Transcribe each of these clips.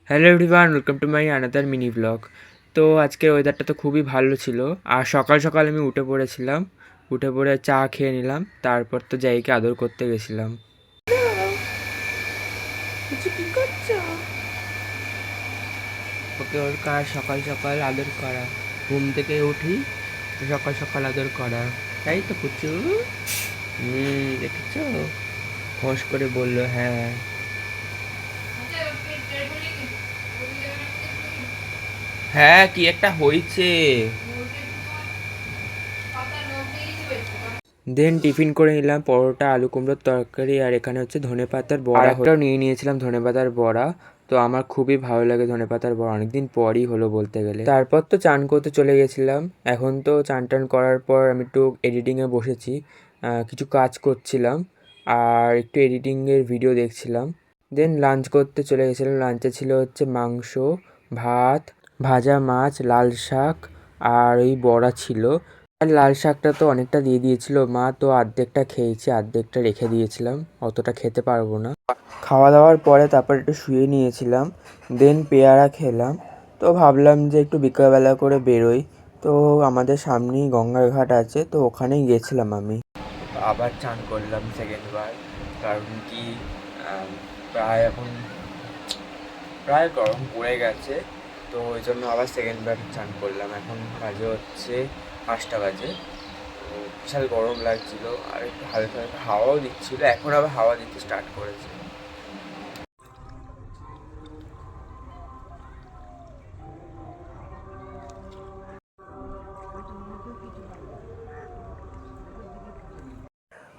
Hello everyone, welcome to my another mini blog. তো আজকের ওয়েদারটা তো খুবই ভালো ছিল। আর সকাল সকাল আমি উঠে পড়েছিলাম, উঠে পড়ে চা খেয়ে নিলাম, তারপর তো জাইকে আদর করতে গেছিলাম। ওকে ওর কাজ সকাল সকাল আদর করা, ঘুম থেকে উঠি সকাল সকাল আদর করা, তাই তো পুচু। দেখেছো, ফোঁস করে বললো হ্যাঁ। হ্যাঁ, কি একটা হয়েছে। দেন টিফিন করে নিলাম পরোটা, আলু কুমড়োর তরকারি, আর এখানে হচ্ছে ধনেপাতার বড়া। একটাও নিয়ে নিয়েছিলাম ধনেপাতার বড়া। তো আমার খুবই ভালো লাগে ধনেপাতার বড়া, অনেকদিন পরই হলো বলতে গেলে। তারপর তো চান করতে চলে গেছিলাম। এখন তো চান টান করার পর আমি একটু এডিটিংয়ে বসেছি, কিছু কাজ করছিলাম আর একটু এডিটিংয়ের ভিডিও দেখছিলাম। দেন লাঞ্চ করতে চলে গেছিলাম। লাঞ্চে ছিল হচ্ছে মাংস, ভাত, ভাজা মাছ, লাল শাক, আর ওই বড়া ছিল। আর লাল শাকটা তো অনেকটা দিয়ে দিয়েছিল মা, তো অর্ধেকটা খেয়েছি, অর্ধেকটা রেখে দিয়েছিলাম, অতটা খেতে পারবো না। খাওয়া দাওয়ার পরে তারপর একটু শুয়ে নিয়েছিলাম। দেন পেয়ারা খেলাম। তো ভাবলাম যে একটু বিকালবেলা করে বেরোই। তো আমাদের সামনেই গঙ্গার ঘাট আছে, তো ওখানেই গেছিলাম আমি। আবার চান করলাম সেকেন্ডবার, কারণ কি প্রায় এখন প্রায় গরম পড়ে গেছে। তো ওই জন্য আবার সেকেন্ডবার চান করলাম। এখন বাজে হচ্ছে 5টা বাজে। তো বিশাল গরম লাগছিল, আর একটু হালকা হালকা হাওয়াও দিচ্ছিল, এখন আবার হাওয়া দিতে স্টার্ট করেছে।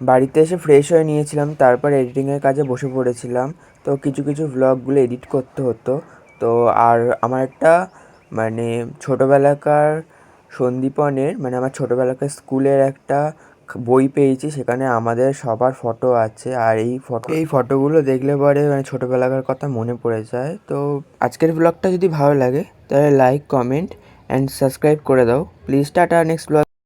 বাড়িতে এসে ফ্রেশ হয়ে নিয়েছিলাম, তারপর এডিটিংয়ের কাজে বসে পড়েছিলাম। তো কিছু কিছু ভ্লগগুলো এডিট করতে হতো। তো আর আমার একটা মানে ছোটোবেলাকার সন্দীপনের, মানে আমার ছোটোবেলাকার স্কুলের একটা বই পেয়েছি, সেখানে আমাদের সবার ফটো আছে। আর এই ফটোগুলো দেখলে পরে মানে ছোটোবেলাকার কথা মনে পড়ে যায়। তো আজকের ব্লগটা যদি ভালো লাগে তাহলে লাইক, কমেন্ট অ্যান্ড সাবস্ক্রাইব করে দাও প্লিজ। Tata, next blog.